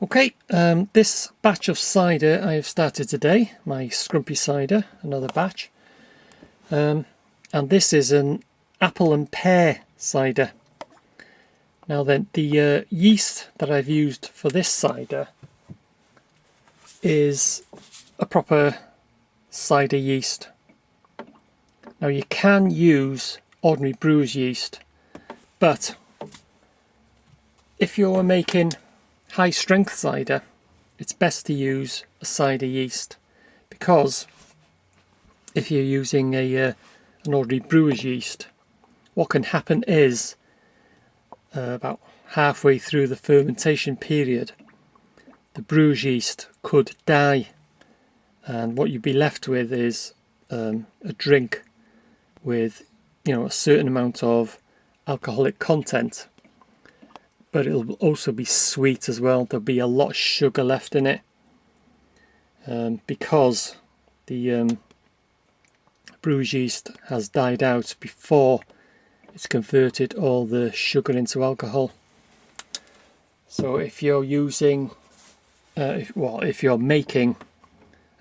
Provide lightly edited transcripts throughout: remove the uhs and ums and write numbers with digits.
Okay, this batch of cider I have started today, my scrumpy cider, another batch. And this is an apple and pear cider. Now then, the yeast that I've used for this cider is a proper cider yeast. Now you can use ordinary brewer's yeast, but if you're making high strength cider, it's best to use a cider yeast, because if you're using an ordinary brewer's yeast, what can happen is about halfway through the fermentation period, the brewer's yeast could die, and what you'd be left with is a drink with, a certain amount of alcoholic content, but it'll also be sweet as well. There'll be a lot of sugar left in it, because the brewer's yeast has died out before it's converted all the sugar into alcohol. So if you're using, if you're making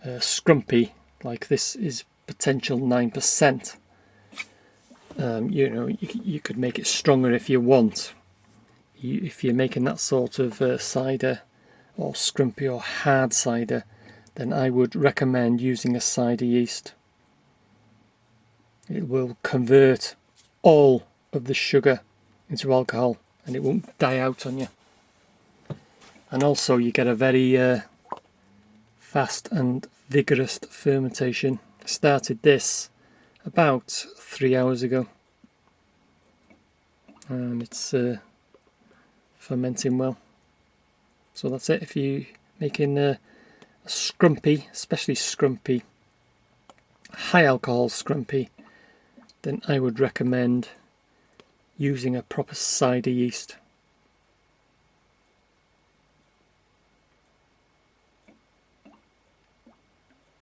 scrumpy, like this is potential 9%, you could make it stronger if you want. If you're making that sort of cider or scrumpy or hard cider, then I would recommend using a cider yeast. It will convert all of the sugar into alcohol and it won't die out on you. And also you get a very fast and vigorous fermentation. I started this about 3 hours ago and it's fermenting well. So that's it. If you're making a scrumpy, especially scrumpy, high alcohol scrumpy, then I would recommend using a proper cider yeast.